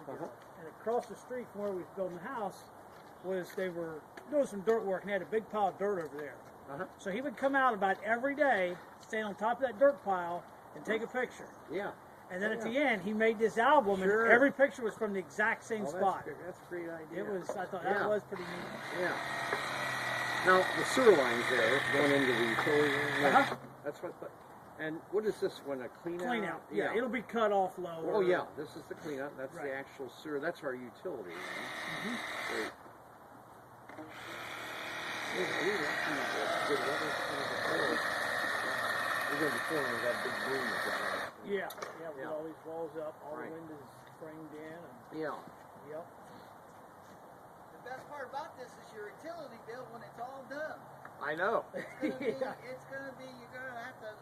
ago. And across the street from where we was building the house was they were doing some dirt work and had a big pile of dirt over there. So he would come out about every day, stand on top of that dirt pile, and take a picture. Yeah. And then at the end, he made this album, and every picture was from the exact same spot. That's a great idea. It was. I thought that was pretty neat. Yeah. Now the sewer lines there going into the utility room. That's what. And what is this one? A clean out? Clean out. Yeah, it'll be cut off low. Oh yeah, this is the clean out. That's the actual sewer. That's our utility. Great. We're going to be pouring that big boom. Yeah, with all these walls up, all the windows framed in. And, Yep. The best part about this is your utility bill when it's all done. I know. It's gonna be, you're gonna have to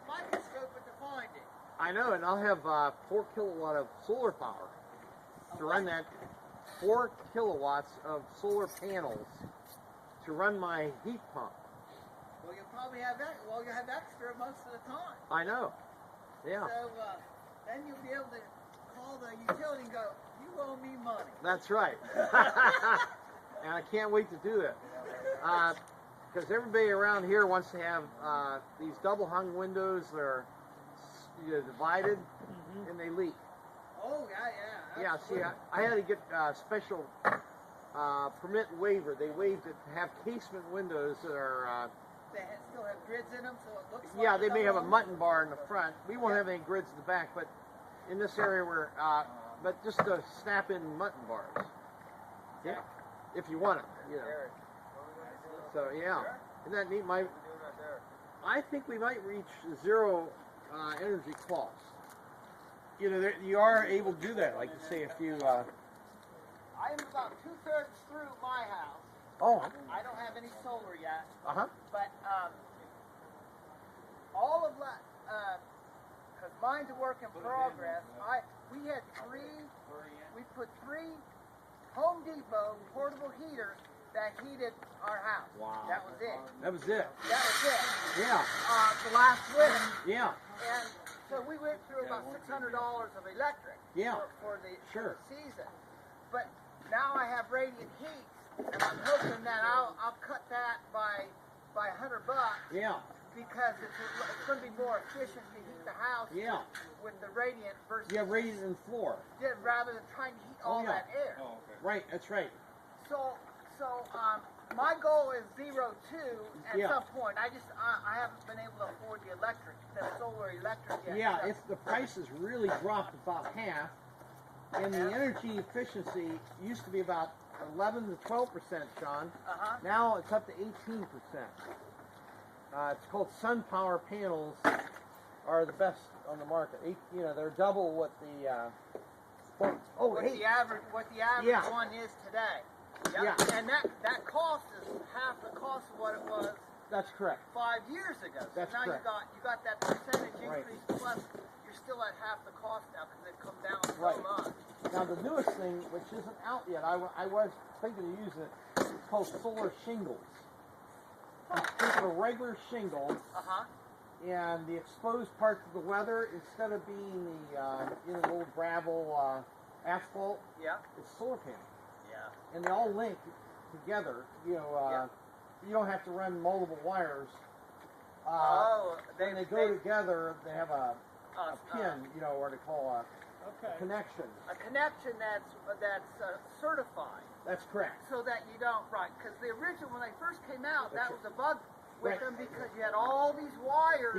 microscope it to find it. I know, and I'll have 4 kilowatt of solar power to run that. 4 kilowatts of solar panels to run my heat pump. Well, you'll probably have that. Well, you'll have extra most of the time. I know. Yeah. So then you'll be able to call the utility and go, "You owe me money." That's right. And I can't wait to do it. Because everybody around here wants to have these double hung windows that are divided and they leak. Oh, yeah. Yeah, see, I had to get a special permit waiver. They waived it to have casement windows that are... they still have grids in them, so it looks like... Yeah, they may have a mutton bar in the front. We won't have any grids in the back, but in this area where... but just to snap in mutton bars. Yeah. If you want it, you know. So, yeah. Isn't that neat? I think we might reach zero energy cost. You know, you are able to do that. Like you say, if you... I am about 2/3 through my house. Oh. I don't have any solar yet. Uh-huh. But all of that, because mine's a work in progress, we put 3 Home Depot portable heaters that heated our house. Wow. That was it. That was it. That was it. Yeah. The last winter. Yeah. And so we went through about $600 of electric for the season. But now I have radiant heat, and I'm hoping that I'll cut that by $100. Yeah. Because it's going to be more efficient to heat the house with the radiant versus... Yeah, radiant and floor. Yeah, rather than trying to heat all that air. Oh, okay. Right, that's right. So my goal is 0 2 at some point. I haven't been able to afford the solar electric yet. Yeah, the price has really dropped about half, and the energy efficiency used to be about 11 to 12%, Sean. Now it's up to 18%. It's called sun power panels. Are the best on the market. You know, they're double what the what the average one is today. Yep. Yeah. And that cost is half the cost of what it was. That's correct. 5 years ago. So That's now correct. you got that percentage increase plus you're still at half the cost now because they've come down so much. Now the newest thing, which isn't out yet, I was thinking of using it. It's called solar shingles. Think of a regular shingle. And the exposed parts of the weather, instead of being the old gravel asphalt, it's solar panels. And they all link together. You know, you don't have to run multiple wires. When they go together, they have a pin, or they call a connection. A connection that's certified. That's correct. So that you don't, because the original, when they first came out, that was a bug with them because you had all these wires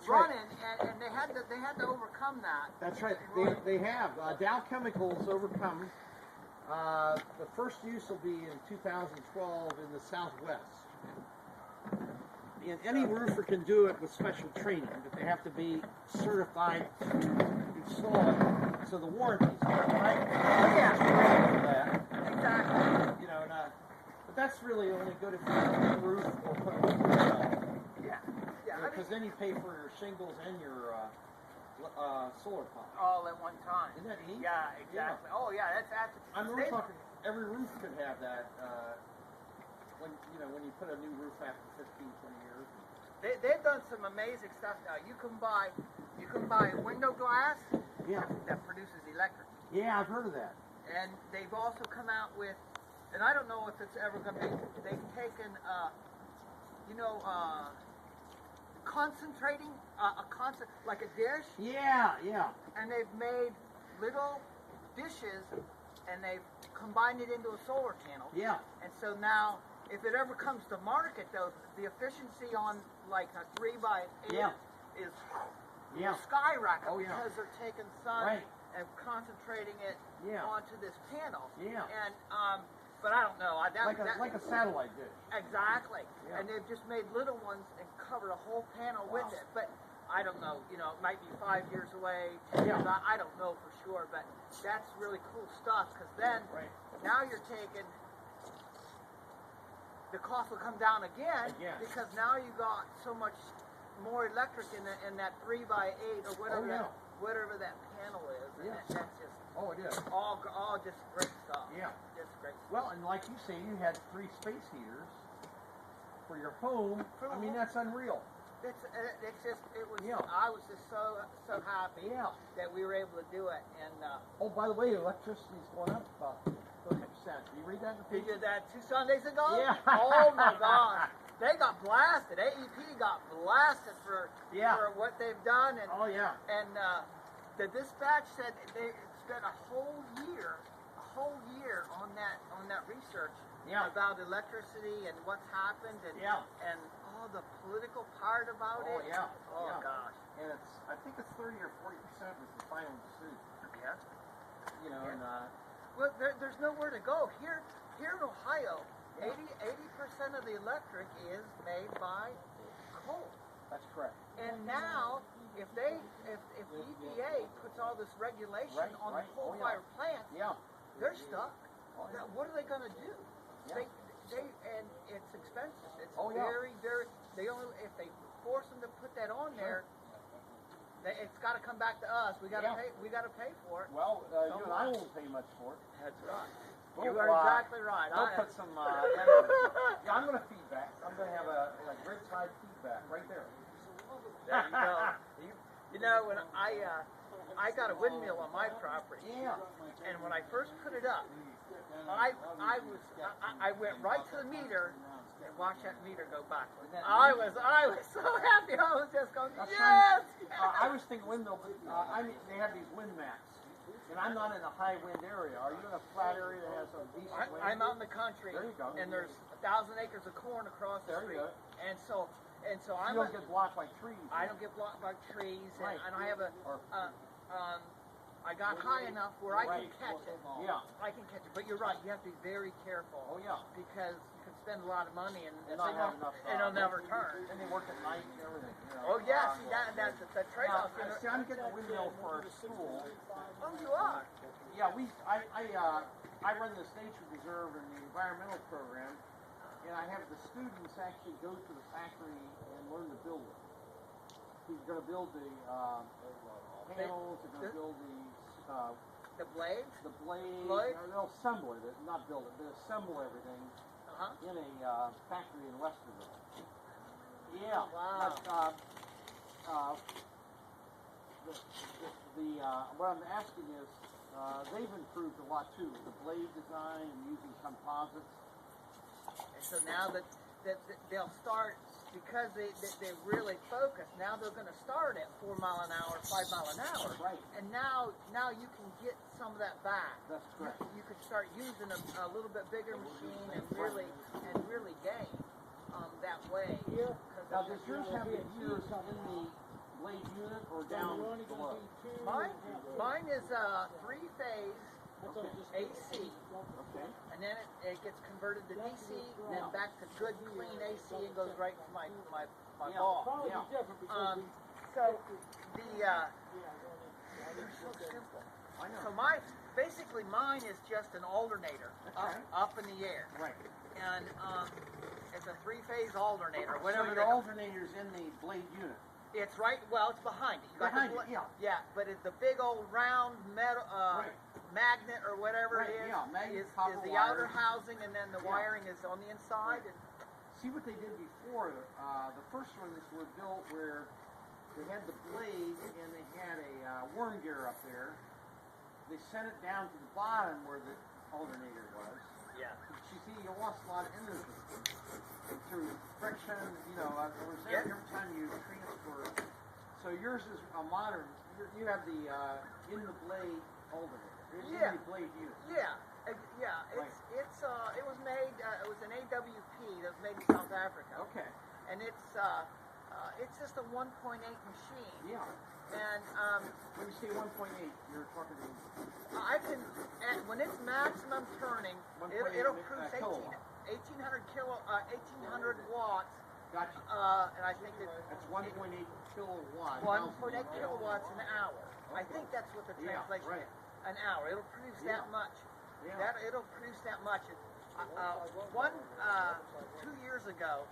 running, and they had to overcome that. That's right. They have. Dow Chemicals overcome. The first use will be in 2012 in the Southwest. And any roofer can do it with special training, but they have to be certified to install it. So the warranty's good, right? Exactly. You know, but that's really only good if you have a roof or put a roof on. Because then you pay for your shingles and your solar pump. All at one time. Isn't that neat? Yeah, exactly. Yeah. Oh, yeah, that's absolutely. We're talking every roof could have that. When you put a new roof after 15, 20 years. They've done some amazing stuff now. You can buy window glass that produces electric. Yeah, I've heard of that. And they've also come out with, and I don't know if it's ever going to be, they've taken, concentrating, like a dish. Yeah. And they've made little dishes and they've combined it into a solar panel. Yeah. And so now, if it ever comes to market, though, the efficiency on like a 3x8 is skyrocket because they're taking sun and concentrating it onto this panel. Yeah. And but I don't know. Like a satellite dish. Exactly. Yeah. And they've just made little ones and covered a whole panel with it. But I don't know. You know, it might be 5 years away, 10 years. I don't know for sure. But that's really cool stuff because then now you're taking. The cost will come down again because now you got so much more electric in that 3x8 or whatever whatever that panel is. And that's just it is. All just great stuff. Yeah. Just great stuff. Well, and like you say, you had 3 space heaters for your home. I mean, that's unreal. It's just it was. I was just so happy that we were able to do it. And oh, by the way, electricity's going up about 30%. Did you read that in the paper? You did that 2 Sundays ago? Yeah. Oh my gosh. They got blasted. AEP got blasted for what they've done. And and the dispatch said they spent a whole year on that research about electricity and what's happened and all the political part about it. Oh gosh. And I think it's 30 or 40% was the final decision. Yeah. You know, and well, there's nowhere to go here in Ohio. 80% of the electric is made by coal. That's correct. And now, if EPA puts all this regulation on the coal-fired plants, they're stuck. Now, what are they going to do? They and it's expensive. It's very. If they force them to put that on there, it's got to come back to us. We got to pay. We got to pay for it. Well, you and I won't pay much for it. That's right. You are exactly right. We'll put some. I'm going to feedback. I'm going to have a grid side feedback right there. There you go. You know, when I got a windmill on my property. Yeah. And when I first put it up, I went right to the meter and watched that meter go backwards. I was so happy. I was just going, yes. I was thinking windmill, but they have these wind mats. And I'm not in a high wind area. Are you in a flat area that has a decent wind? I'm out in the country. There you go. And there's 1,000 acres of corn across the street. There you go. And so you don't get blocked by trees. I don't get blocked by trees. Right. And I have I got high enough where I can catch it. Yeah. I can catch it. But you're right. You have to be very careful. Oh, yeah. Because you can spend a lot of money and not have enough. It'll never turn. And they work at night and everything. You know. Oh, yeah. See, that's the trade-off. See, I'm getting a windmill for our school. Oh, you are? Yeah, I run this nature reserve and the environmental program, and I have the students actually go to the factory and learn to build it. He's going to build the panels. They're going to build the blades. The blades. They'll assemble it, not build it. They assemble everything in a factory in Westerville. Yeah. Wow. But what I'm asking is, they've improved a lot too. The blade design and using composites. And so now that they'll start, because they really focus, now they're going to start at 4 mile an hour, 5 mile an hour. Right. And now you can get some of that back. That's correct. You can start using a little bit bigger machine and really gain that way. Now, does yours have the gears in the blade unit or down below? Mine is 3-phase AC. Okay. And then it gets converted to DC, then back to good clean AC and goes right to my ball. Yeah. So they're so simple. I know. So basically mine is just an alternator up in the air. Right. And it's a 3-phase alternator. So your alternator's in the blade unit. It's right. Well, it's behind it. Behind it, yeah. Yeah, but it's the big old round metal magnet or whatever it is. Yeah, magnet, is copper the wire. outer housing, and then the wiring is on the inside. Right. See what they did before. The first ones were built where They had the blade and they had a worm gear up there. They sent it down to the bottom where the alternator was. Yeah. You see, you lost a lot of energy through friction. You know, there was every time you transfer. So yours is a modern. You have the in the blade alternator. Yeah. In the blade unit. Yeah. Yeah. It was made. It was an AWP that was made in South Africa. Okay. And it's just a 1.8 machine. Yeah. And when you say 1.8, you're talking. I can, when it's maximum turning, it'll produce 1800 watts. Gotcha. And I think that's 1.8 kilowatts. 1.8 kilowatts an hour. Okay. I think that's what the translation is. An hour. It'll produce that much. Yeah. It'll produce that much. 2 years ago,